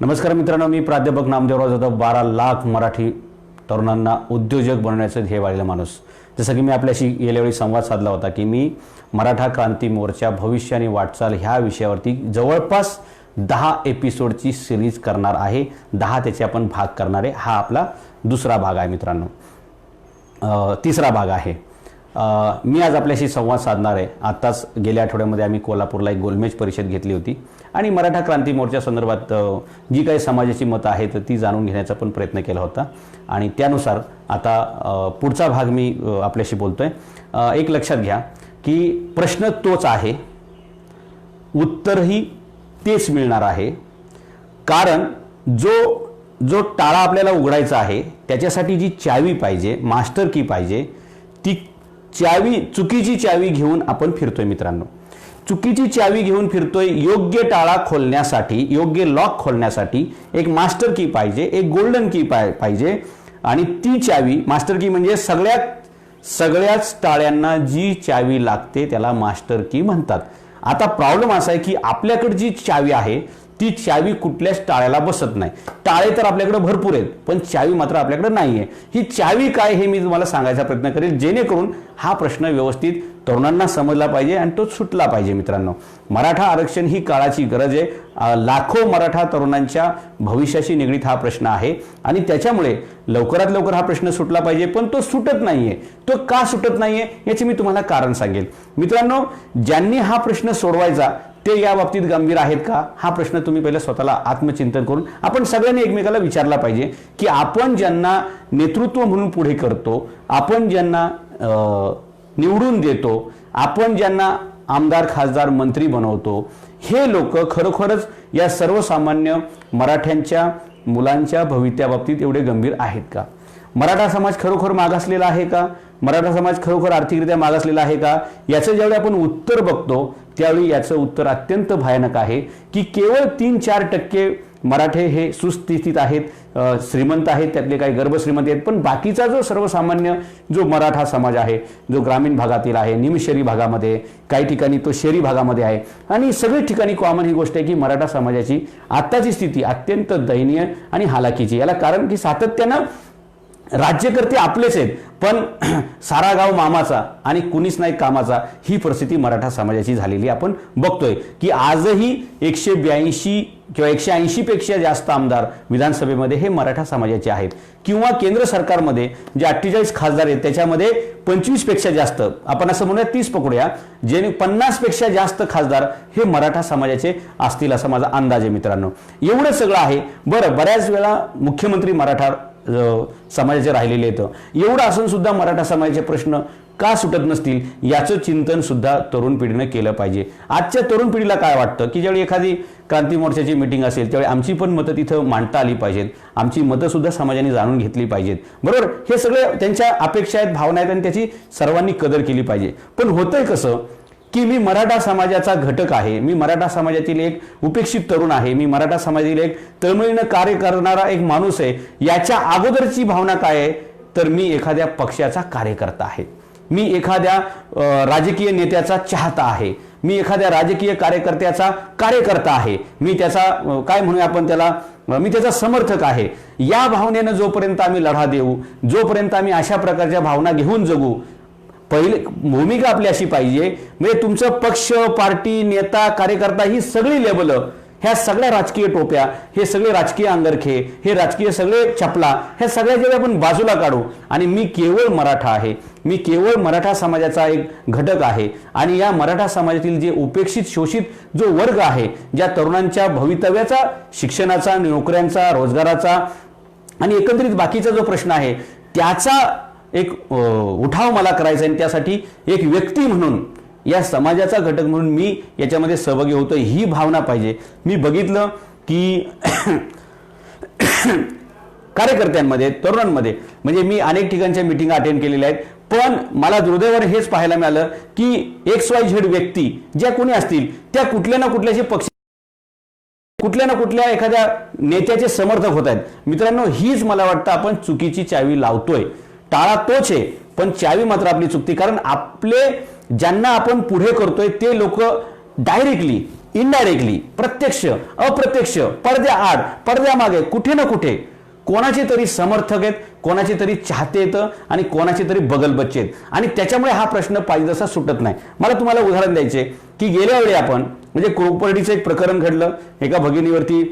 नमस्कार मित्रांनो, मी प्राध्यापक नामदेवराव जाधव. 12 लाख मराठी तरुणांना उद्योजक बनवण्याचं ध्येय बाळगलेला माणूस. जसं की मी आपल्याशी गेल्या वेळी संवाद साधला होता की मी मराठा क्रांती मोर्चा भविष्य आणि वाटचाल ह्या विषयावरती जवळपास 10 एपिसोडची सिरीज करणार आहे. 10 त्याचे आपण भाग करणार आहे. हा आपला दुसरा भाग आहे मित्रांनो. तिसरा भाग आहे. मी आज आपल्याशी संवाद साधणार आहे. आत्ताच गेल्या आठवड्यामध्ये आम्ही कोल्हापूरला एक गोलमेज परिषद घेतली होती आणि मराठा क्रांती मोर्चा संदर्भात जी काही समाजाची मतं आहेत ती जाणून घेण्याचा पण प्रयत्न केला होता आणि त्यानुसार आता पुढचा भाग मी आपल्याशी बोलतोय. एक लक्षात घ्या की प्रश्न तोच आहे, उत्तरही तेच मिळणार आहे. कारण जो टाळा आपल्याला उघडायचा आहे त्याच्यासाठी जी चावी पाहिजे, मास्टर की पाहिजे, ती चावी चुकीची चावी घेऊन आपण फिरतोय मित्रांनो. चुकीची चावी घेऊन फिरतोय. योग्य टाळा खोलण्यासाठी, योग्य लॉक खोलण्यासाठी एक मास्टर की पाहिजे, एक गोल्डन की पाहिजे. आणि ती चावी, मास्टर की म्हणजे सगळ्याच टाळ्यांना जी चावी लागते त्याला मास्टर की म्हणतात. आता प्रॉब्लेम असा आहे की आपल्याकडे जी चावी आहे ती चावी कुठल्याच टाळ्याला बसत नाही. टाळे तर आपल्याकडे भरपूर आहेत पण चावी मात्र आपल्याकडे नाही आहे. ही चावी काय हे मी तुम्हाला सांगायचा प्रयत्न करेल जेणेकरून हा प्रश्न व्यवस्थित तरुणांना समजला पाहिजे आणि तो सुटला पाहिजे. मित्रांनो, मराठा आरक्षण ही काळाची गरज आहे. लाखो मराठा तरुणांच्या भविष्याशी निगडीत हा प्रश्न आहे आणि त्याच्यामुळे लवकरात लवकर हा प्रश्न सुटला पाहिजे. पण तो सुटत नाहीये. तो का सुटत नाहीये याचे मी तुम्हाला कारण सांगेल. मित्रांनो, ज्यांनी हा प्रश्न सोडवायचा ते या बाबतीत गंभीर आहेत का, हा प्रश्न तुम्ही पहिले स्वतःला आत्मचिंतन करून आपण सगळ्यांनी एकमेकाला विचारला पाहिजे की आपण ज्यांना नेतृत्व म्हणून पुढे करतो, आपण ज्यांना निवडून देतो, आपण ज्यांना आमदार खासदार मंत्री बनवतो, हे लोक खरोखरच या सर्वसामान्य मराठ्यांच्या मुलांच्या भवितव्याबाबतीत एवढे गंभीर आहेत का? मराठा समाज खरोखर मागासलेला आहे का? मराठा समाज खरोखर आर्थिकरित्या मागासलेला आहे का? याचं ज्यावेळी आपण उत्तर बघतो त्यावेळी याचं उत्तर अत्यंत भयानक आहे की केवळ 3-4% मराठे हे सुस्थितीत आहेत, श्रीमंत आहेत, त्यातले काही गर्भश्रीमंत आहेत. पण बाकीचा जो सर्वसामान्य जो मराठा समाज आहे, जो ग्रामीण भागातील आहे, निमशहरी भागामध्ये, काही ठिकाणी तो शहरी भागामध्ये आहे आणि सगळ्या ठिकाणी कॉमन ही गोष्ट आहे की मराठा समाजाची आत्ताची स्थिती अत्यंत दयनीय आणि हालाकीची. याला कारण की सातत्यानं राज्यकर्ते आपलेच आहेत पण सारा गाव मामाचा आणि कुणीच नाही कामाचा, ही परिस्थिती मराठा समाजाची झालेली आपण बघतोय की आजही 182 किंवा 180 पेक्षा जास्त आमदार विधानसभेमध्ये हे मराठा समाजाचे आहेत. किंवा केंद्र सरकारमध्ये जे 48 खासदार आहेत त्याच्यामध्ये 25 पेक्षा जास्त, आपण असं म्हणूया 30 पकडूया, जे 50 पेक्षा जास्त खासदार हे मराठा समाजाचे असतील असा माझा अंदाज आहे. मित्रांनो, एवढं सगळं आहे. बरं, बऱ्याच वेळा मुख्यमंत्री मराठा समाजाचे राहिलेले आहेत. एवढं असून सुद्धा मराठा समाजाचे प्रश्न का सुटत नसतील याचं चिंतन सुद्धा तरुण पिढीने केलं पाहिजे. आजच्या तरुण पिढीला काय वाटतं की ज्यावेळी एखादी क्रांती मोर्चाची मीटिंग असेल त्यावेळी आमची पण मतं तिथं मांडता आली पाहिजेत, आमची मतं सुद्धा समाजाने जाणून घेतली पाहिजेत. बरोबर, हे सगळे त्यांच्या अपेक्षा आहेत, भावना आहेत आणि त्याची सर्वांनी कदर केली पाहिजे. पण होतंय कसं की मी मराठा समाजाचा घटक आहे, मी मराठा समाजातील एक उपेक्षित तरुण आहे, मी मराठा समाजातील एक तळमळीनं कार्य करणारा एक माणूस आहे. याच्या अगोदरची भावना काय आहे तर मी एखाद्या पक्षाचा कार्यकर्ता आहे, मी एखाद्या राजकीय नेत्याचा चाहता आहे, मी एखाद्या राजकीय कार्यकर्त्याचा कार्यकर्ता आहे, मी त्याचा काय म्हणूया आपण त्याला, मी त्याचा समर्थक आहे. या भावनेनं जोपर्यंत आम्ही लढा देऊ, जोपर्यंत आम्ही अशा प्रकारच्या भावना घेऊन जगू, पहिली भूमिका आपली अशी पाहिजे म्हणजे तुमचं पक्ष, पार्टी, नेता, कार्यकर्ता ही सगळी लेबल, ह्या सगळ्या राजकीय टोप्या, हे सगळे राजकीय अंगरखे, हे राजकीय सगळे चपला, ह्या सगळ्या जेव्हा आपण बाजूला काढू आणि मी केवळ मराठा आहे, मी केवळ मराठा समाजाचा एक घटक आहे आणि या मराठा समाजातील जे उपेक्षित शोषित जो वर्ग आहे, ज्या तरुणांच्या भवितव्याचा, शिक्षणाचा, नोकऱ्यांचा, रोजगाराचा आणि एकंदरीत बाकीचा जो प्रश्न आहे त्याचा एक उठाव मला करायचा आणि त्यासाठी एक व्यक्ती म्हणून, या समाजाचा घटक म्हणून मी याच्यामध्ये सहभागी होतो, ही भावना पाहिजे. मी बघितलं की कार्यकर्त्यांमध्ये, तरुणांमध्ये, म्हणजे मी अनेक ठिकाणच्या मीटिंग अटेंड केलेल्या आहेत, पण मला दुर्दैवाने हेच पाहायला मिळालं की XYZ व्यक्ती ज्या कोणी असतील त्या कुठल्या ना कुठल्याचे पक्ष, कुठल्या ना कुठल्या एखाद्या नेत्याचे समर्थक होत आहेत. मित्रांनो, हीच मला वाटतं आपण चुकीची चावी लावतोय. टाळा तोच आहे पण चावी मात्र आपली चुकती. कारण आपले ज्यांना आपण पुढे करतोय ते लोक डायरेक्टली इनडायरेक्टली, प्रत्यक्ष अप्रत्यक्ष, पडद्याआड पडद्यामागे कुठे ना कुठे कोणाचे तरी समर्थक आहेत, कोणाचे तरी चाहते आहेत आणि कोणाचे तरी बगलबच्चे आहेत आणि त्याच्यामुळे हा प्रश्न पाहिजे तसा सुटत नाही. मला तुम्हाला उदाहरण द्यायचे की गेल्या वेळी आपण म्हणजे कोपर्डीचं एक प्रकरण घडलं, एका भगिनीवरती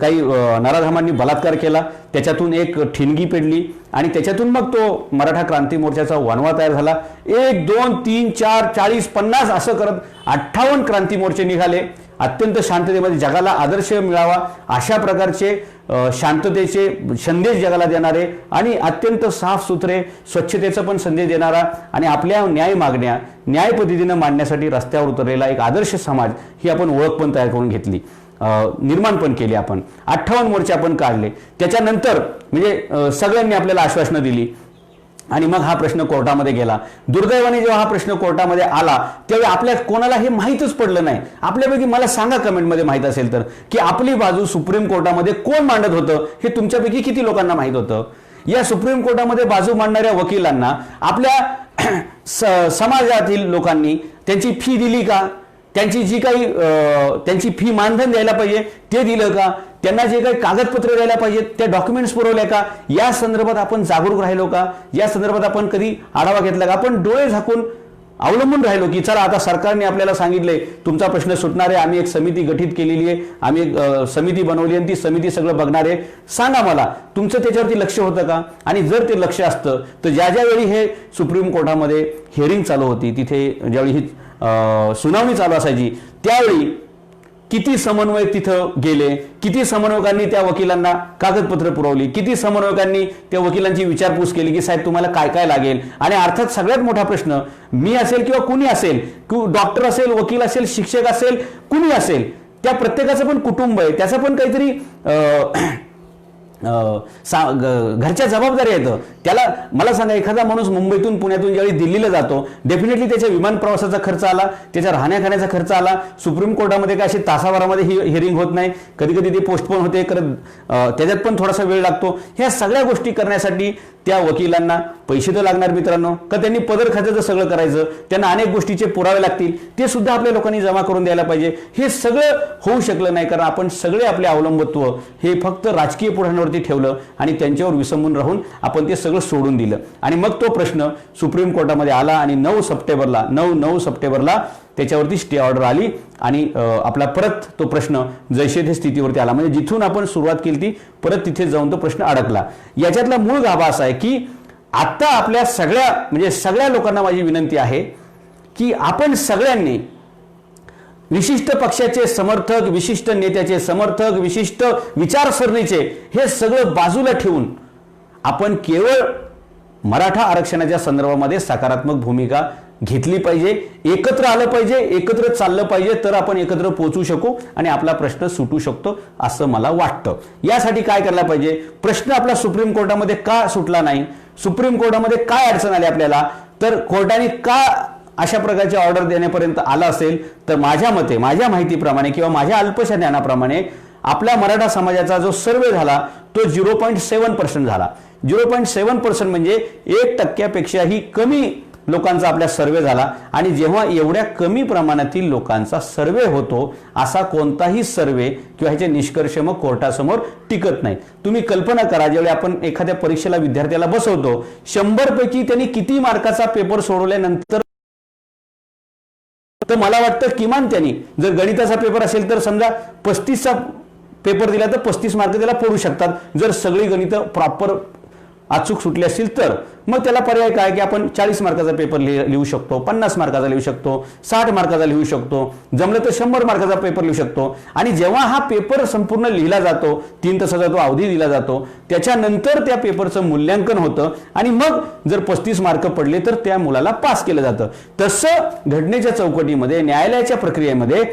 काही नराधमांनी बलात्कार केला, त्याच्यातून एक ठिणगी पेडली आणि त्याच्यातून मग तो मराठा क्रांती मोर्चाचा वनवा तयार झाला. 1 2 3 4 40 50 असं करत 58 क्रांती मोर्चे निघाले. अत्यंत शांततेमध्ये जगाला आदर्श मिळावा अशा प्रकारचे शांततेचे संदेश जगाला देणारे आणि अत्यंत साफ सुथरे स्वच्छतेचा पण संदेश देणारा आणि आपल्या न्याय मागण्या न्याय पद्धतीनं मांडण्यासाठी रस्त्यावर उतरलेला एक आदर्श समाज ही आपण ओळख पण तयार करून घेतली, निर्माण पण केली. आपण 58 मोर्चे आपण काढले. त्याच्यानंतर म्हणजे सगळ्यांनी आपल्याला आश्वासनं दिली आणि मग हा प्रश्न कोर्टामध्ये गेला. दुर्दैवाने जेव्हा हा प्रश्न कोर्टामध्ये आला त्यावेळी आपल्या कोणाला हे माहीतच पडलं नाही. आपल्यापैकी मला सांगा कमेंटमध्ये माहीत असेल तर की आपली बाजू सुप्रीम कोर्टामध्ये कोण मांडत होतं हे तुमच्यापैकी किती लोकांना माहीत होतं. या सुप्रीम कोर्टामध्ये बाजू मांडणाऱ्या वकिलांना आपल्या समाजातील लोकांनी त्यांची फी दिली का, त्यांची जी काही त्यांची फी मानधन द्यायला पाहिजे ते दिलं का, त्यांना जे काही कागदपत्र द्यायला पाहिजे त्या डॉक्युमेंट्स पुरवल्या का, या संदर्भात आपण जागरूक राहिलो का, या संदर्भात आपण कधी आढावा घेतला का. आपण डोळे झाकून अवलंबून राहिलो की चला आता सरकारने आपल्याला सांगितले तुमचा प्रश्न सुटणार आहे, आम्ही एक समिती गठीत केलेली आहे, आम्ही एक समिती बनवली आणि ती समिती सगळं बघणार आहे. सांगा मला तुमचं त्याच्यावरती लक्ष होतं का. आणि जर ते लक्ष असतं तर ज्या ज्यावेळी हे सुप्रीम कोर्टामध्ये हिअरिंग चालू होती, तिथे ज्यावेळी ही सुनावणी चालू असायची त्यावेळी किती समन्वयक तिथं गेले, किती समन्वयकांनी त्या वकिलांना कागदपत्र पुरवली, किती समन्वयकांनी त्या वकिलांची विचारपूस केली की साहेब तुम्हाला काय काय लागेल. आणि अर्थात सगळ्यात मोठा प्रश्न मी असेल किंवा कुणी असेल, डॉक्टर असेल, वकील असेल, शिक्षक असेल, कुणी असेल, त्या प्रत्येकाचं पण कुटुंब आहे, त्याचं पण काहीतरी घरच्या जबाबदारी आहेत. त्याला मला सांगा एखादा माणूस मुंबईतून पुण्यातून ज्यावेळी दिल्लीला जातो डेफिनेटली त्याच्या विमान प्रवासाचा खर्च आला, त्याच्या राहण्या खाण्याचा खर्च आला. सुप्रीम कोर्टामध्ये काय अशी तासाभरामध्ये ही हिअरिंग होत नाही, कधी कधी ते पोस्टपोन होते, त्याच्यात पण थोडासा वेळ लागतो. ह्या सगळ्या गोष्टी करण्यासाठी त्या वकिलांना पैसे तर लागणार मित्रांनो, का त्यांनी पदर खात्याचं सगळं करायचं, त्यांना अनेक गोष्टीचे पुरावे लागतील, ते सुद्धा आपल्या लोकांनी जमा करून द्यायला पाहिजे. हे सगळं होऊ शकलं नाही कारण आपण सगळे आपले अवलंबत्व हे फक्त राजकीय पुढाऱ्यांवरती ठेवलं आणि त्यांच्यावर विसंबून राहून आपण ते सगळं सोडून दिलं. आणि मग तो प्रश्न सुप्रीम कोर्टामध्ये आला आणि 9 सप्टेंबरला त्याच्यावरती स्टे ऑर्डर आली आणि आपला परत तो प्रश्न जैसे थे स्थितीवरती आला. म्हणजे जिथून आपण सुरुवात केली ती परत तिथे जाऊन तो प्रश्न अडकला. याच्यातला मूळ गाभा असा आहे की आता आपल्या सगळ्या लोकांना माझी विनंती आहे की आपण सगळ्यांनी विशिष्ट पक्षाचे समर्थक, विशिष्ट नेत्याचे समर्थक, विशिष्ट विचारसरणीचे हे सगळं बाजूला ठेवून आपण केवळ मराठा आरक्षणाच्या संदर्भामध्ये सकारात्मक भूमिका घेतली पाहिजे, एकत्र आलं पाहिजे, एकत्र चाललं पाहिजे, तर आपण एकत्र पोहोचू शकू आणि आपला प्रश्न सुटू शकतो असं मला वाटतं. यासाठी काय करायला पाहिजे, प्रश्न आपला सुप्रीम कोर्टामध्ये का सुटला नाही, सुप्रीम कोर्टामध्ये काय अडचण आली आपल्याला, तर कोर्टाने का अशा प्रकारचे ऑर्डर देण्यापर्यंत आला असेल, तर माझ्या मते, माझ्या माहितीप्रमाणे किंवा माझ्या अल्पशा ज्ञानाप्रमाणे आपल्या मराठा समाजाचा जो सर्वे झाला तो 0.7% झाला. 0.7% म्हणजे 1% कमी लोकांचा आपल्या सर्वे झाला. आणि जेव्हा एवढ्या कमी प्रमाणातील लोकांचा सर्वे होतो असा कोणताही सर्वे किंवा ह्याचे निष्कर्ष मग कोर्टासमोर टिकत नाही. तुम्ही कल्पना करा, ज्यावेळी आपण एखाद्या परीक्षेला विद्यार्थ्याला बसवतो 100 पैकी त्यांनी किती मार्काचा पेपर सोडवल्यानंतर, तर मला वाटतं किमान त्यांनी जर गणिताचा पेपर असेल तर समजा 35चा पेपर दिला तर 35 मार्क त्याला पडू शकतात. जर सगळी गणितं प्रॉपर अचूक सुटली असतील तर मग त्याला पर्याय काय की आपण 40 मार्काचा पेपर लिहू शकतो, 50 मार्काचा लिहू शकतो, 60 मार्काचा लिहू शकतो, जमलं तर 100 मार्काचा पेपर लिहू शकतो. आणि जेव्हा हा पेपर संपूर्ण लिहिला जातो, 3 तासाचा तो अवधी दिला जातो, त्याच्यानंतर त्या पेपरचं मूल्यांकन होतं आणि मग जर 35 मार्क पडले तर त्या मुलाला पास केलं जातं. तसं घटनेच्या चौकटीमध्ये, न्यायालयाच्या प्रक्रियेमध्ये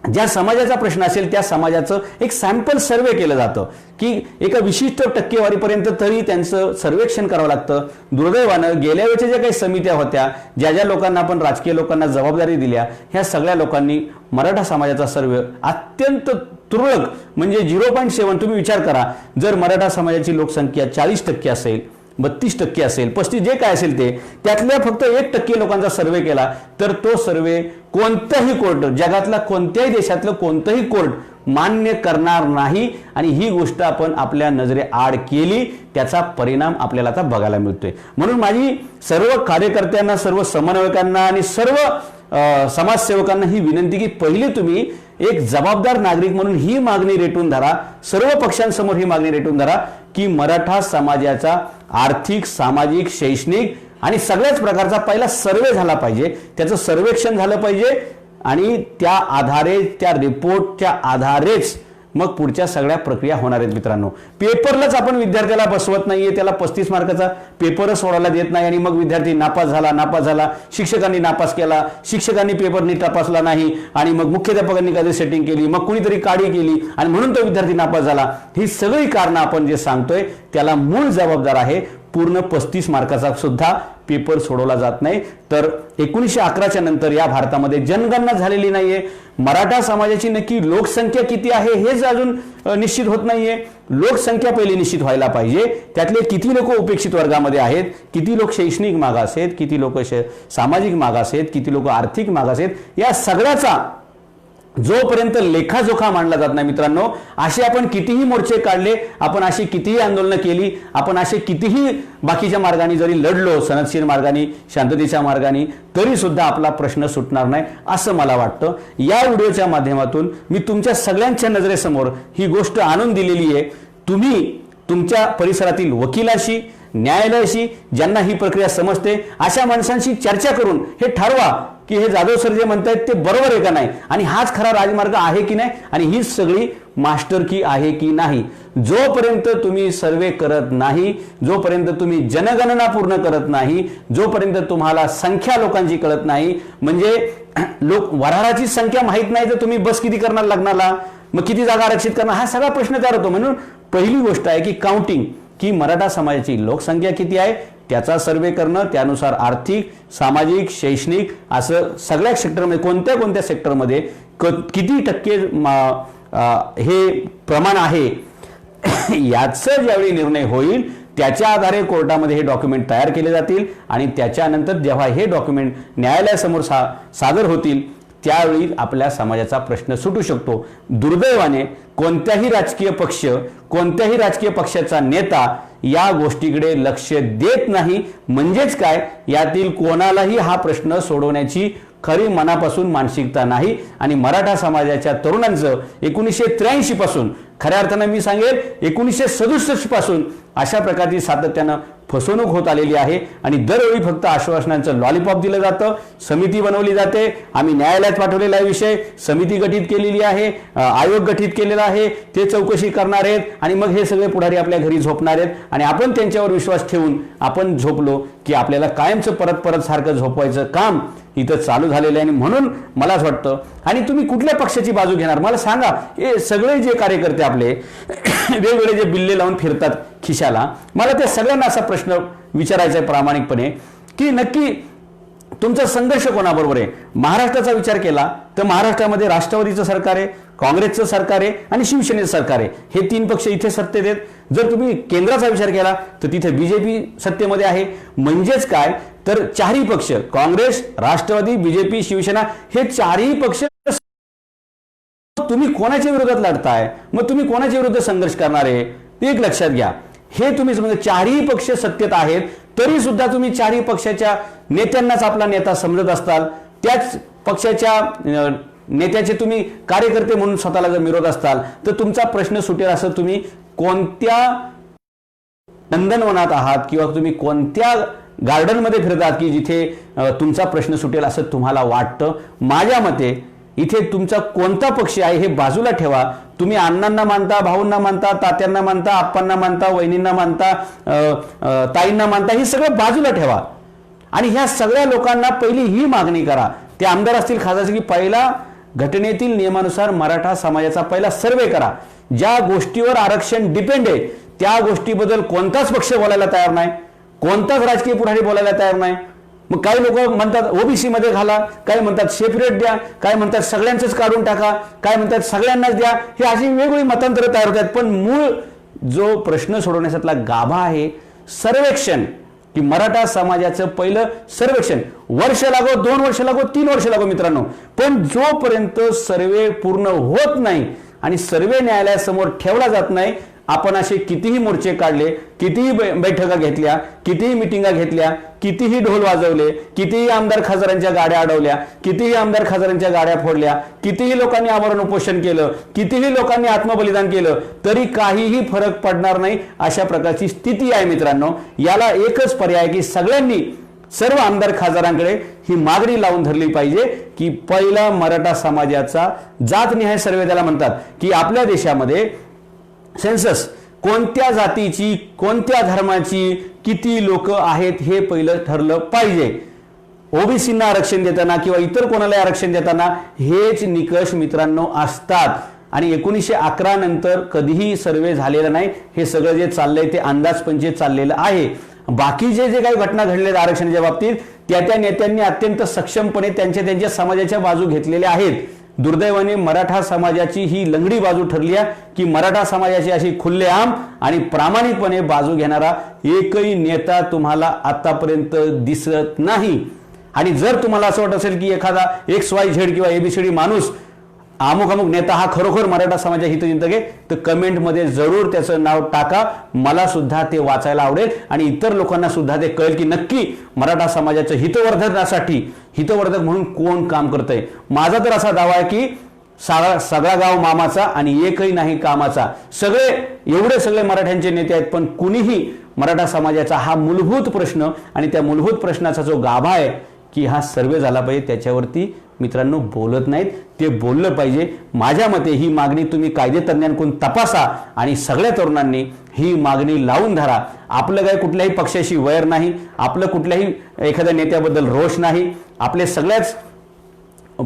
ज्या समाजाचा प्रश्न असेल त्या समाजाचं एक सॅम्पल सर्वे केलं जातं की एका विशिष्ट टक्केवारीपर्यंत तरी त्यांचं सर्वेक्षण करावं लागतं. दुर्दैवानं गेल्या वेळेच्या ज्या काही समित्या होत्या, ज्या ज्या लोकांना आपण राजकीय लोकांना जबाबदारी दिल्या, ह्या सगळ्या लोकांनी मराठा समाजाचा सर्वे अत्यंत तुरळक म्हणजे 0.7, तुम्ही विचार करा, जर मराठा समाजाची लोकसंख्या 40% असेल, 32% असेल, 35 जे काय असेल ते, त्यातल्या फक्त 1% लोकांचा सर्वे केला तर तो सर्वे कोणताही कोर्ट, जगातला कोणत्याही देशातलं कोणतंही कोर्ट मान्य करणार नाही. आणि ही गोष्ट आपण आपल्या नजरे आड केली, त्याचा परिणाम आपल्याला आता बघायला मिळतोय. म्हणून माझी सर्व कार्यकर्त्यांना, सर्व समन्वयकांना आणि सर्व समाजसेवकांना ही विनंती की पहिले तुम्ही एक जबाबदार नागरिक म्हणून ही मागणी रेटून धरा, सर्व पक्षांसमोर ही मागणी रेटून धरा की मराठा समाजाचा आर्थिक, सामाजिक, शैक्षणिक आणि सगळ्याच प्रकारचा पहिला सर्वे झाला पाहिजे, त्याचं सर्वेक्षण झालं पाहिजे आणि त्या आधारे, त्या रिपोर्टच्या आधारेच मग पुढच्या सगळ्या प्रक्रिया होणार आहेत. मित्रांनो, पेपरलाच आपण विद्यार्थ्याला बसवत नाहीये, त्याला 35 मार्काचा पेपरच सोडायला देत नाही आणि मग विद्यार्थी नापास झाला, शिक्षकांनी नापास केला, शिक्षकांनी पेपर नीट तपासला नाही आणि मग मुख्याध्यापकांनी काहीतरी सेटिंग केली, मग कुणीतरी काढी केली आणि म्हणून तो विद्यार्थी नापास झाला. ही सगळी कारणं आपण जे सांगतोय त्याला मूळ जबाबदार आहे पूर्ण 35 मार्काचा सुद्धा पेपर सोडवला जात नाही. तर 1911च्या नंतर या भारतामध्ये जनगणना झालेली नाहीये. मराठा समाजाची नक्की लोकसंख्या किती आहे हेच अजून निश्चित होत नाहीये. लोकसंख्या पहिली निश्चित व्हायला पाहिजे. त्यातले किती लोक उपेक्षित वर्गामध्ये आहेत, किती लोक शैक्षणिक मागास आहेत, किती लोक सामाजिक मागास आहेत, किती लोक आर्थिक मागास आहेत, या सगळ्याचा जोपर्यंत लेखाजोखा मांडला जात नाही मित्रांनो, असे आपण कितीही मोर्चे काढले, आपण अशी कितीही आंदोलनं केली, आपण असे कितीही बाकीच्या मार्गाने जरी लढलो, सनदशीर मार्गाने, शांततेच्या मार्गाने, तरी सुद्धा आपला प्रश्न सुटणार नाही असं मला वाटतं. या व्हिडिओच्या माध्यमातून मी तुमच्या सगळ्यांच्या नजरेसमोर ही गोष्ट आणून दिलेली आहे. तुम्ही तुमच्या परिसरातील वकिलाशी, न्यायालयाशी, ज्यांना ही प्रक्रिया समजते अशा माणसांशी चर्चा करून हे ठरवा की हे जाधव सर जे म्हणतायत ते बरोबर आहे का नाही आणि हाच खरा राजमार्ग आहे की नाही आणि हीच सगळी मास्टर की आहे की नाही. जोपर्यंत तुम्ही सर्वे करत नाही, जोपर्यंत तुम्ही जनगणना पूर्ण करत नाही, जोपर्यंत तुम्हाला संख्या लोकांची कळत नाही, म्हणजे लोक वऱ्हाडाची संख्या माहीत नाही तर तुम्ही बस किती करणार लग्नाला, मग किती जागा आरक्षित करणार, हा सगळा प्रश्न तयार होतो. म्हणून पहिली गोष्ट आहे की काउंटिंग, की मराठा समाजाची लोकसंख्या किती आहे त्याचा सर्वे करणं, त्यानुसार आर्थिक, सामाजिक, शैक्षणिक असं सगळ्या सेक्टरमध्ये कोणत्या कोणत्या सेक्टरमध्ये किती टक्के हे प्रमाण आहे याचा ज्यावेळी निर्णय होईल त्याच्या आधारे कोर्टामध्ये हे डॉक्युमेंट तयार केले जातील आणि त्याच्यानंतर जेव्हा हे डॉक्युमेंट न्यायालयासमोर सादर होतील त्यावेळी आपल्या समाजाचा प्रश्न सुटू शकतो. दुर्दैवाने कोणत्याही राजकीय पक्षाचा नेता या गोष्टीकडे लक्ष देत नाही. म्हणजेच काय, यातील कोणालाही हा प्रश्न सोडवण्याची खरी मनापासून मानसिकता नाही. आणि मराठा समाजाच्या तरुणांचं 1983 पासून, खऱ्या अर्थानं मी सांगेल 1967 पासून अशा प्रकारची सातत्यानं फसवणूक होत आलेली आहे आणि दरवेळी फक्त आश्वासनांचं लॉलीपॉप दिलं जातं, समिती बनवली जाते, आम्ही न्यायालयात पाठवलेला विषय, समिती गठीत केलेली आहे, आयोग गठीत केलेला आहे, ते चौकशी करणार आहेत आणि मग हे सगळे पुढारी आपल्या घरी झोपणार आहेत आणि आपण त्यांच्यावर विश्वास ठेवून आपण झोपलो की आपल्याला कायमचं परत सारखं झोपवायचं काम इथं चालू झालेलं आहे. आणि म्हणून मलाच वाटतं, आणि तुम्ही कुठल्या पक्षाची बाजू घेणार मला सांगा. हे सगळे जे कार्यकर्ते आपले वेगवेगळे जे बिल्ले लावून फिरतात खिशाला, मला त्या सगळ्यांना असा प्रश्न विचारायचा आहे प्रामाणिकपणे की नक्की तुमचा संघर्ष कोणाबरोबर आहे. महाराष्ट्राचा विचार केला तर महाराष्ट्रामध्ये राष्ट्रवादीचं सरकार आहे, काँग्रेसचं सरकार आहे आणि शिवसेनेचं सरकार आहे. हे तीन पक्ष इथे सत्तेत आहेत. जर तुम्ही केंद्राचा विचार केला तर तिथे बीजेपी सत्तेमध्ये आहे. म्हणजेच काय, तर चारही पक्ष, काँग्रेस, राष्ट्रवादी, बीजेपी, शिवसेना, हे चारही पक्ष तुम्ही कोणाच्या विरोधात लढताय, मग तुम्ही कोणाच्या विरुद्ध संघर्ष करणार आहे एक लक्षात घ्या. हे तुम्ही समजा चारही पक्ष सत्तेत आहेत तरी सुद्धा तुम्ही चारही पक्षाच्या नेत्यांनाच आपला नेता समजत असताल, त्याच पक्षाच्या नेत्याचे तुम्ही कार्यकर्ते म्हणून स्वतःला जर मिळवत असताल तर तुमचा प्रश्न सुटेल असं तुम्ही कोणत्या नंदनवनात आहात किंवा तुम्ही कोणत्या गार्डनमध्ये फिरतात की जिथे तुमचा प्रश्न सुटेल असं तुम्हाला वाटतं. माझ्या मते इथे तुमचा कोणता पक्ष आहे हे बाजूला ठेवा. तुम्ही अण्णांना मानता, भाऊंना मानता, तात्यांना मानता, आप्पांना मानता, वहिनींना मानता, ताईंना मानता, हे सगळं बाजूला ठेवा आणि ह्या सगळ्या लोकांना पहिली ही मागणी करा, ते आमदार असतील, खासदार असतील, की पहिला घटनेतील नियमानुसार मराठा समाजाचा पहिला सर्वे करा. ज्या गोष्टीवर आरक्षण डिपेंड आहे त्या गोष्टीबद्दल कोणताच पक्ष बोलायला तयार नाही, कोणताच राजकीय पुढारी बोलायला तयार नाही. मग काही लोक म्हणतात ओबीसी मध्ये घाला, काही म्हणतात सेपरेट द्या, काही म्हणतात सगळ्यांचंच काढून टाका, काय म्हणतात सगळ्यांनाच द्या. हे अशी वेगवेगळी मतांतरं तयार होतात. पण मूळ जो प्रश्न सोडवण्याचा गाभा आहे, सर्वेक्षण, की मराठा समाजाचं पहिलं सर्वेक्षण, वर्ष लागो, 2 वर्ष लागो, 3 वर्ष लागो मित्रांनो, पण जोपर्यंत सर्वे पूर्ण होत नाही आणि सर्वे न्यायालयासमोर ठेवला जात नाही, आपण असे कितीही मोर्चे काढले, कितीही बैठका घेतल्या, कितीही मिटिंगा घेतल्या, कितीही ढोल वाजवले, कितीही आमदार खासदारांच्या गाड्या अडवल्या, कितीही आमदार खासदारांच्या गाड्या फोडल्या, कितीही लोकांनी आमरण उपोषण केलं, कितीही लोकांनी आत्मबलिदान केलं, तरी काहीही फरक पडणार नाही, अशा प्रकारची स्थिती आहे मित्रांनो. याला एकच पर्याय की सगळ्यांनी, सर्व आमदार खासदारांकडे ही मागणी लावून धरली पाहिजे की पहिला मराठा समाजाचा जातनिहाय सर्वे त्याला म्हणतात, की आपल्या देशामध्ये सेन्सस कोणत्या जातीची, कोणत्या धर्माची, किती लोक आहेत हे पहिलं ठरलं पाहिजे. ओबीसींना आरक्षण देताना किंवा इतर कोणाला आरक्षण देताना हेच निकष मित्रांनो असतात. आणि 1911 नंतर कधीही सर्वे झालेला नाही. हे सगळं जे चाललंय ते अंदाजपंचे चाललेलं आहे. बाकीचे जे काही घटना घडलेल्या आरक्षणाच्या बाबतीत त्या नेत्यांनी अत्यंत सक्षमपणे त्यांच्या समाजाच्या बाजू घेतलेल्या आहेत. दुर्दैवाने मराठा समाजाची ही लंगडी बाजू ठरली आहे की मराठा समाजाची अशी खुल्लेआम आणि प्रामाणिकपणे बाजू घेणारा एकही नेता तुम्हाला आतापर्यंत दिसत नाही. आणि जर तुम्हाला असं वाटत असेल की एखादा XYZ किंवा ABCD माणूस अमुक नेता हा खरोखर मराठा समाजाचा हितचिंतक आहे, तर कमेंटमध्ये जरूर त्याचं नाव टाका. मला सुद्धा ते वाचायला आवडेल आणि इतर लोकांना सुद्धा ते कळेल की नक्की मराठा समाजाचं हितवर्धनासाठी हितवर्धक म्हणून कोण काम करतंय. माझा तर असा दावा आहे की सगळा गाव मामाचा आणि एकही नाही कामाचा. एवढे सगळे मराठ्यांचे नेते आहेत, पण कुणीही मराठा समाजाचा हा मूलभूत प्रश्न आणि त्या मूलभूत प्रश्नाचा जो गाभा आहे की हा सर्वे झाला पाहिजे, त्याच्यावरती मित्रांनो बोलत नाहीत. ते बोललं पाहिजे. माझ्या मते ही मागणी तुम्ही कायदेतज्ञांकडून तपासा आणि सगळ्या तरुणांनी ही मागणी लावून धरा. आपलं काही कुठल्याही पक्षाशी वैर नाही, आपलं कुठल्याही एखाद्या नेत्याबद्दल रोष नाही, आपले सगळ्याच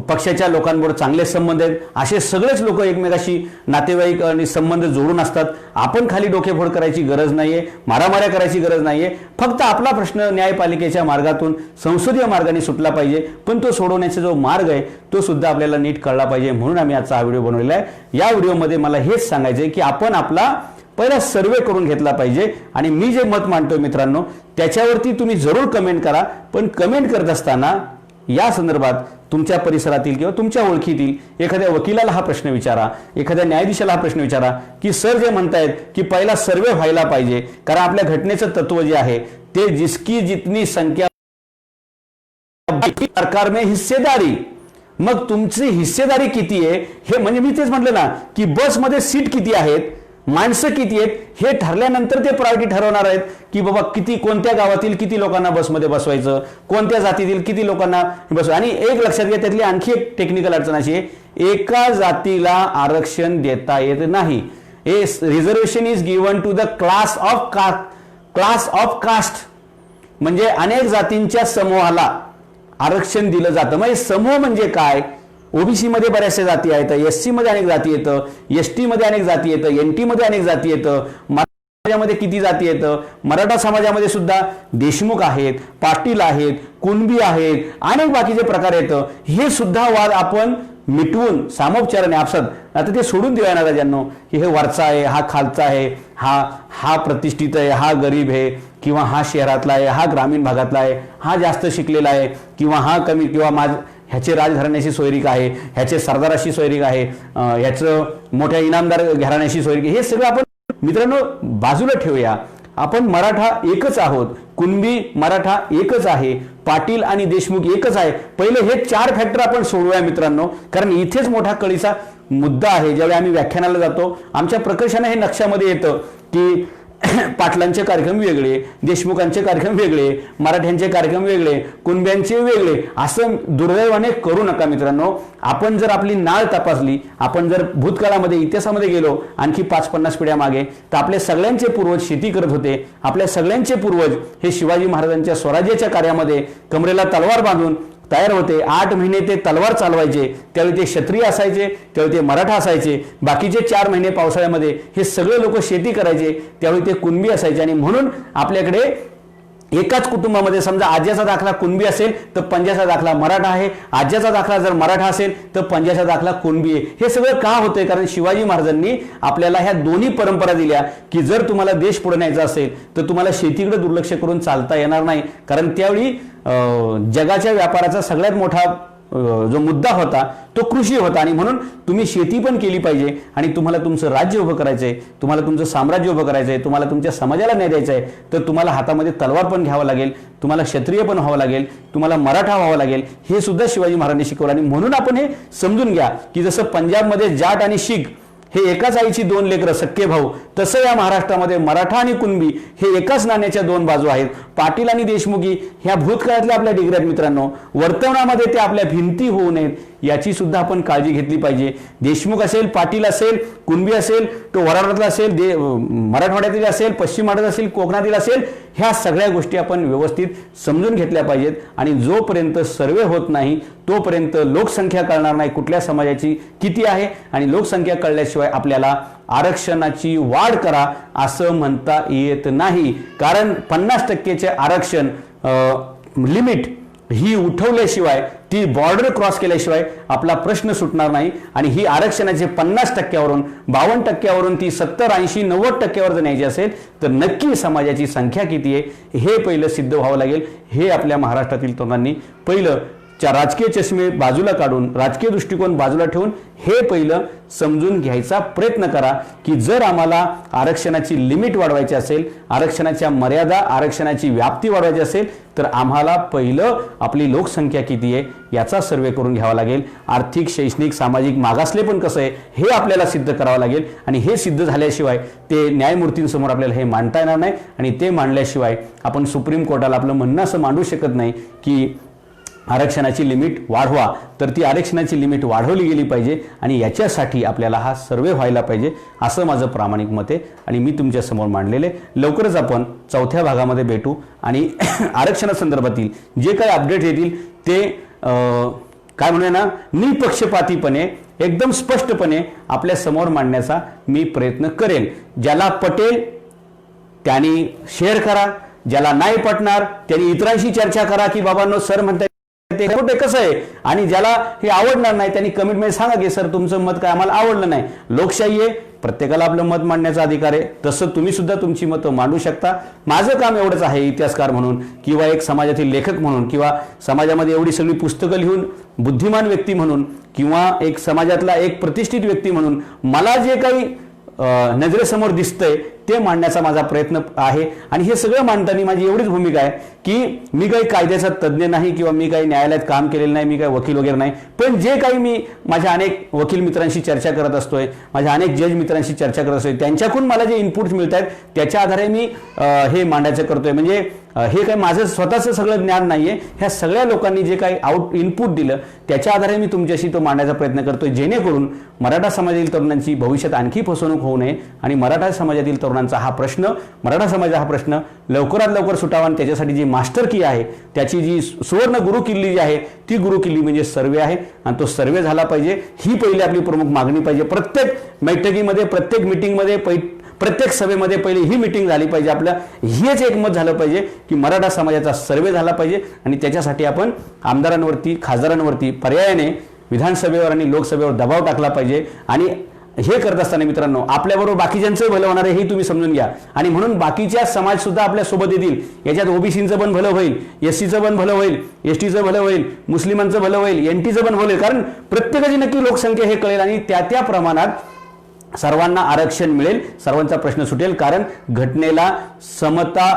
पक्षाच्या लोकांबरोबर चांगले संबंध आहेत. असे सगळेच लोक एकमेकाशी नातेवाईक आणि संबंध जोडून असतात. आपण खाली डोकेफोड करायची गरज नाहीये, मारामाऱ्या करायची गरज नाहीये. फक्त आपला प्रश्न न्यायपालिकेच्या मार्गातून संसदीय मार्गाने सुटला पाहिजे, पण तो सोडवण्याचा जो मार्ग आहे तो सुद्धा आपल्याला नीट कळला पाहिजे. म्हणून आम्ही आजचा हा व्हिडिओ बनवलेला आहे. या व्हिडिओमध्ये मला हेच सांगायचंय की आपण आपला पहिला सर्वे करून घेतला पाहिजे आणि मी जे मत मांडतोय मित्रांनो त्याच्यावरती तुम्ही जरूर कमेंट करा. पण कमेंट करत असताना या संदर्भात तुमच्या परिसरातील किंवा तुमच्या ओळखीतील एखाद्या वकिलाला हा प्रश्न विचारा, एखाद्या न्यायाधीशाला हा प्रश्न विचारा की सर जे म्हणतायत की पहिला सर्वे व्हायला पाहिजे, कारण आपल्या घटनेचं तत्व जे आहे ते जिसकी जितनी संख्या सरकार में हिस्सेदारी, मग तुमची हिस्सेदारी किती आहे हे म्हणजे मी तेच म्हटलं ना की बसमध्ये सीट किती आहेत, माणसं किती आहेत हे ठरल्यानंतर ते प्रायोरिटी ठरवणार आहेत की बाबा किती, कोणत्या गावातील किती लोकांना बसमध्ये बसवायचं, कोणत्या जातीतील किती लोकांना बसवायचं. आणि एक लक्षात घ्या, त्यातली आणखी एक टेक्निकल अडचण अशी आहे, एका जातीला आरक्षण देता येत नाही. Reservation is given to the class of caste, म्हणजे अनेक जातींच्या समूहाला आरक्षण दिलं जातं. म्हणजे समूह म्हणजे काय, ओबीसी मध्ये बऱ्याचशा जाती आहेत, SC मध्ये अनेक जाती येतं, ST मध्ये अनेक जाती येतं, NT मध्ये अनेक जाती येतं, मराठा समाजामध्ये किती जाती येतं, मराठा समाजामध्ये सुद्धा देशमुख आहेत, पाटील आहेत, कुणबी आहेत, अनेक बाकीचे प्रकार येतं. हे सुद्धा वाद आपण मिटवून सामोपचाराने आपसात आता ते सोडून देऊया ना राजांनो की हे वरचा आहे, हा खालचा आहे, हा प्रतिष्ठित आहे, हा गरीब आहे, किंवा हा शहरातला आहे, हा ग्रामीण भागातला आहे, हा जास्त शिकलेला आहे, किंवा हा कमी, किंवा ह्याचे राजघराण्याशी सोयरीक आहे, ह्याचे सरदाराशी सोयरीक आहे, ह्याचं मोठ्या इनामदार घराण्याशी सोयरीक, हे सगळं आपण मित्रांनो बाजूला ठेवूया. आपण मराठा एकच आहोत, कुणबी मराठा एकच आहे, पाटील आणि देशमुख एकच आहे. पहिले हे 4 फॅक्टर आपण सोडवूया मित्रांनो, कारण इथेच मोठा कळीचा मुद्दा आहे. ज्यावेळी आम्ही व्याख्यानाला जातो आमच्या प्रकर्षाने हे लक्षामध्ये येतं की पाटलांचे कार्यक्रम वेगळे, देशमुखांचे कार्यक्रम वेगळे, मराठ्यांचे कार्यक्रम वेगळे, कुणब्यांचे वेगळे. असं दुर्दैवाने करू नका मित्रांनो. आपण जर आपली नाळ तपासली, आपण जर भूतकाळामध्ये इतिहासामध्ये गेलो आणखी 5-50 पिढ्या मागे, तर आपले सगळ्यांचे पूर्वज शेती करत होते. आपल्या सगळ्यांचे पूर्वज हे शिवाजी महाराजांच्या स्वराज्याच्या कार्यामध्ये कमरेला तलवार बांधून तयार होते. 8 महिने ते तलवार चालवायचे. त्यावेळी ते क्षत्रिय असायचे, त्यावेळी ते मराठा असायचे. बाकीचे 4 महिने पावसाळ्यामध्ये हे सगळे लोक शेती करायचे, त्यावेळी ते कुणबी असायचे. आणि म्हणून आपल्याकडे एकाच कुटुंबामध्ये समजा आज्याचा दाखला कुणबी असेल तर पंजाचा दाखला मराठा आहे, आज्याचा दाखला जर मराठा असेल तर पंजाचा दाखला कुणबी आहे. हे सगळं का होतंय? कारण शिवाजी महाराजांनी आपल्याला ह्या दोन्ही परंपरा दिल्या की जर तुम्हाला देश पुढे न्यायचा असेल तर तुम्हाला शेतीकडे दुर्लक्ष करून चालता येणार नाही. कारण त्यावेळी जगाच्या व्यापाराचा सगळ्यात मोठा जो मुद्दा होता तो कृषी होता आणि म्हणून तुम्ही शेती पण केली पाहिजे आणि तुम्हाला तुमचं राज्य उभं करायचंय, तुम्हाला तुमचं साम्राज्य उभं करायचंय, तुम्हाला तुमच्या समाजाला न्याय द्यायचा आहे तर तुम्हाला हातामध्ये तलवार पण घ्यावं लागेल, तुम्हाला क्षत्रिय पण व्हावं लागेल, तुम्हाला मराठा व्हावं लागेल. हे सुद्धा शिवाजी महाराजांनी शिकवलं आणि म्हणून आपण हे समजून घ्या की जसं पंजाबमध्ये जाट आणि शीख हे एकाच आईची दोन लेकरं सख्खे भाऊ, तसं या महाराष्ट्रामध्ये मराठा आणि कुणबी हे एकाच नाण्याच्या दोन बाजू आहेत. पाटील आणि देशमुखी ह्या भूतकाळातल्या आपल्या डिग्र्या मित्रांनो, वर्तवनामध्ये ते आपल्या भिंती होऊ नयेत याची सुद्धा आपण काळजी घेतली पाहिजे. देशमुख असेल, पाटील असेल, कुणबी असेल, तो वराडातला असेल, मराठवाड्यातील असेल, पश्चिम महाराष्ट्र असेल, कोकणातील असेल, ह्या सगळ्या गोष्टी आपण व्यवस्थित समजून घेतल्या पाहिजेत. आणि जोपर्यंत सर्वे होत नाही तोपर्यंत लोकसंख्या कळणार नाही कुठल्या समाजाची किती आहे आणि लोकसंख्या कळल्याशिवाय आपल्याला आरक्षणाची वाढ करा असं म्हणता येत नाही. कारण 50% आरक्षण लिमिट ही उठवल्याशिवाय, ती बॉर्डर क्रॉस केल्याशिवाय आपला प्रश्न सुटणार नाही. आणि ही आरक्षणाचे 50%वरून 52%वरून ती 70, 80, 90%वर जर न्यायची असेल तर नक्की समाजाची संख्या किती आहे हे पहिलं सिद्ध व्हावं लागेल. हे आपल्या महाराष्ट्रातील तरुणांनी पहिलं राजकीय चष्मे बाजूला काढून, राजकीय दृष्टिकोन बाजूला ठेवून हे पहिलं समजून घ्यायचा प्रयत्न करा की जर आम्हाला आरक्षणाची लिमिट वाढवायची असेल, आरक्षणाच्या मर्यादा, आरक्षणाची व्याप्ती वाढवायची असेल तर आम्हाला पहिलं आपली लोकसंख्या किती आहे याचा सर्वे करून घ्यावा लागेल. आर्थिक, शैक्षणिक, सामाजिक मागासले पण कसं आहे हे आपल्याला सिद्ध करावं लागेल आणि हे सिद्ध झाल्याशिवाय ते न्यायमूर्तींसमोर आपल्याला हे मांडता येणार नाही आणि ते मांडल्याशिवाय आपण सुप्रीम कोर्टाला आपलं म्हणणं असं मांडू शकत नाही की आरक्षणाची लिमिट वाढवा. तर ती आरक्षणाची लिमिट वाढवली गेली पाहिजे आणि याच्यासाठी आपल्याला हा सर्वे व्हायला पाहिजे असं माझं प्रामाणिक मत आहे आणि मी तुमच्यासमोर मांडलेले. लवकरच आपण चौथ्या भागामध्ये भेटू आणि आरक्षणासंदर्भातील जे काही अपडेट येतील ते काय म्हणूया ना, निपक्षपातीपणे एकदम स्पष्टपणे आपल्या समोर मांडण्याचा मी प्रयत्न करेन. ज्याला पटेल त्यांनी शेअर करा, ज्याला नाही पटणार त्यांनी इतरांशी चर्चा करा की बाबांनो सर म्हणतात ते कसं आहे, आणि ज्याला हे आवडणार नाही त्यांनी कमेंटमध्ये सांगा की सर तुमचं मत काय आम्हाला आवडलं नाही. लोकशाही आहे, प्रत्येकाला आपलं मत मांडण्याचा अधिकार आहे, तसं तुम्ही सुद्धा तुमची मतं मांडू शकता. माझं काम एवढंच आहे इतिहासकार म्हणून किंवा एक समाजातील लेखक म्हणून किंवा समाजामध्ये एवढी सगळी पुस्तकं लिहून बुद्धिमान व्यक्ती म्हणून किंवा एक समाजातला एक प्रतिष्ठित व्यक्ती म्हणून मला जे काही नजरेसमोर दिसतंय ते मांडण्याचा माझा प्रयत्न आहे. आणि हे सगळं मांडताना माझी एवढीच भूमिका आहे की मी काही कायद्याचा तज्ज्ञ नाही किंवा मी काही न्यायालयात काम केलेलं नाही, मी काही वकील वगैरे नाही, पण जे काही मी माझ्या अनेक वकील मित्रांशी चर्चा करत असतोय, माझ्या अनेक जज मित्रांशी चर्चा करत असतोय, त्यांच्याकडून मला जे इनपुट्स मिळत आहेत त्याच्या आधारे मी हे मांडायचं करतोय. म्हणजे हे काही माझं स्वतःचं सगळं ज्ञान नाहीये, ह्या सगळ्या लोकांनी जे काही इनपुट दिलं त्याच्या आधारे मी तुमच्याशी तो मांडायचा प्रयत्न करतोय, जेणेकरून मराठा समाजातील तरुणांची भविष्यात आणखी फसवणूक होऊ नये आणि मराठा समाजातील तरुणांचा हा प्रश्न, मराठा समाजाचा हा प्रश्न लवकरात लवकर सुटावा. आणि त्याच्यासाठी जी मास्टर की आहे, त्याची जी सुवर्ण गुरु किल्ली जी आहे ती गुरु किल्ली म्हणजे सर्वे आहे आणि तो सर्वे झाला पाहिजे. ही पहिली आपली प्रमुख मागणी पाहिजे. प्रत्येक बैठकीमध्ये, प्रत्येक मिटिंगमध्ये, प्रत्येक सभेमध्ये पहिली ही मिटिंग झाली पाहिजे. आपलं हेच एक मत झालं पाहिजे की मराठा समाजाचा सर्वे झाला पाहिजे आणि त्याच्यासाठी आपण आमदारांवरती, खासदारांवरती पर्यायाने विधानसभेवर आणि लोकसभेवर दबाव टाकला पाहिजे. आणि हे करत असताना मित्रांनो आपल्याबरोबर बाकीच्यांचं भलं होणार आहे हे तुम्ही समजून घ्या. आणि म्हणून बाकीच्या समाज सुद्धा आपल्या सोबत येतील. याच्यात ओबीसीचं पण भलं होईल, एससीचं पण भलं होईल, एसटीचं भलं होईल, मुस्लिमांचं भलं होईल, एनटीचं पण भलं होईल. कारण प्रत्येकाची नक्की लोकसंख्या हे कळेल आणि त्या प्रमाणात सर्वांना आरक्षण मिळेल, सर्वांचा प्रश्न सुटेल. कारण घटनेला समता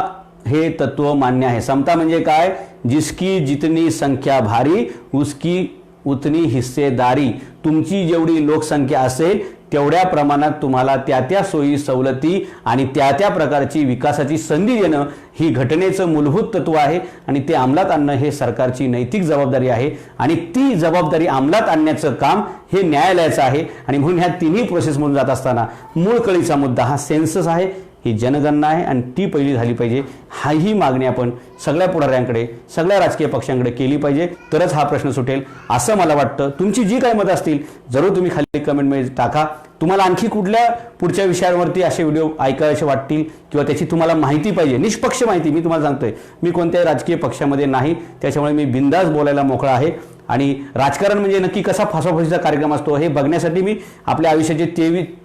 हे तत्व मान्य आहे. समता म्हणजे काय? जिसकी जितनी संख्या भारी उसकी उतनी हिस्सेदारी. तुमची जेवढी लोकसंख्या असेल तेवढ्या प्रमाणात तुम्हाला त्या सोयी सवलती आणि त्या प्रकारची विकासाची संधी देणं ही घटनेचं मूलभूत तत्व आहे आणि ते अंमलात आणणं हे सरकारची नैतिक जबाबदारी आहे. आणि ती जबाबदारी अंमलात आणण्याचं काम हे न्यायालयाचं आहे. आणि म्हणून ह्या तिन्ही प्रोसेसमधून जात असताना मूळ कळीचा मुद्दा हा सेन्सस आहे. ही जनगणना आहे आणि ती पहिली झाली पाहिजे. ही मागणी आपण सगळ्या पुढाऱ्यांकडे, सगळ्या राजकीय पक्षांकडे केली पाहिजे, तरच हा प्रश्न सुटेल असं मला वाटतं. तुमची जी काही मतं असतील जरूर तुम्ही खाली कमेंटमध्ये टाका. तुम्हाला आणखी कुठल्या पुढच्या विषयांवरती असे व्हिडिओ ऐकायचे वाटतील किंवा त्याची तुम्हाला माहिती पाहिजे, निष्पक्ष माहिती. मी तुम्हाला सांगतोय, मी कोणत्याही राजकीय पक्षामध्ये नाही, त्याच्यामुळे मी बिंदास बोलायला मोकळा आहे. आणि राजकारण म्हणजे नक्की कसा फासाफासीचा कार्यक्रम असतो हे बघण्यासाठी मी आपल्या आयुष्याचे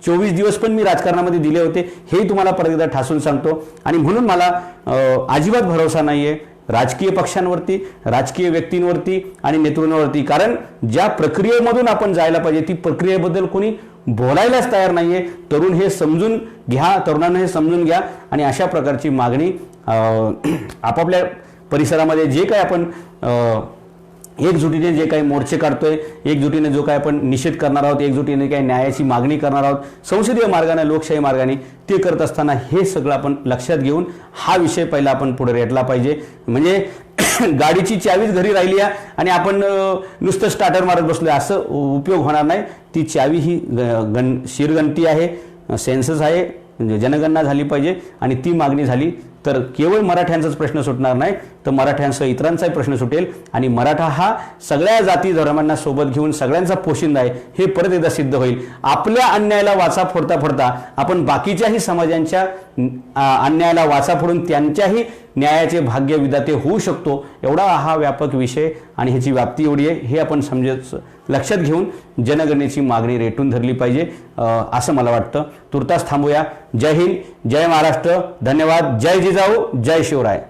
24 दिवस पण मी राजकारणामध्ये दिले होते, हेही तुम्हाला परत एकदा ठासून सांगतो. आणि म्हणून मला अजिबात भरोसा नाही आहे राजकीय पक्षांवरती, राजकीय व्यक्तींवरती आणि नेतृत्वावरती. कारण ज्या प्रक्रियेमधून आपण जायला पाहिजे ती प्रक्रियेबद्दल कोणी बोलायलाच तयार नाहीये. तरुण हे समजून घ्या, तरुणांना हे समजून घ्या आणि अशा प्रकारची मागणी आपापल्या परिसरामध्ये जे काही आपण एकजुटीने जे काही मोर्चे काढतोय, एकजुटीने जो काही आपण निषेध करणार आहोत, एकजुटीने काही न्यायाची मागणी करणार आहोत, संसदीय मार्गाने, लोकशाही मार्गाने ते करत असताना हे सगळं आपण लक्षात घेऊन हा विषय पहिला आपण पुढे रेटला पाहिजे. म्हणजे गाडीची चावीच घरी राहिली आहे आणि आपण नुसतं स्टार्टर मारत बसलोय असं उपयोग होणार नाही. ती चावी ही शिरगंती आहे, सेन्सस आहे, जनगणना झाली पाहिजे आणि ती मागणी झाली तर केवळ मराठ्यांचाच प्रश्न सुटणार नाही, तर मराठ्यांसह इतरांचाही प्रश्न सुटेल. आणि मराठा हा सगळ्या जाती धर्मांना सोबत घेऊन सगळ्यांचा पोशिंदा आहे हे परत एकदा सिद्ध होईल. आपल्या अन्यायाला वाचा फोडता फोडता आपण बाकीच्याही समाजांच्या अन्यायाला वाचा फोडून त्यांच्याही न्यायाचे भाग्य विधाते होऊ शकतो. एवढा हा व्यापक विषय आणि ह्याची व्याप्ती एवढी आहे हे आपण लक्षात घेऊन जनगणनेची मागणी रेटून धरली पाहिजे असं मला वाटतं. तुर्तास थांबूया. जय हिंद, जय महाराष्ट्र, धन्यवाद. जय जिजाऊ, जय शिवराय.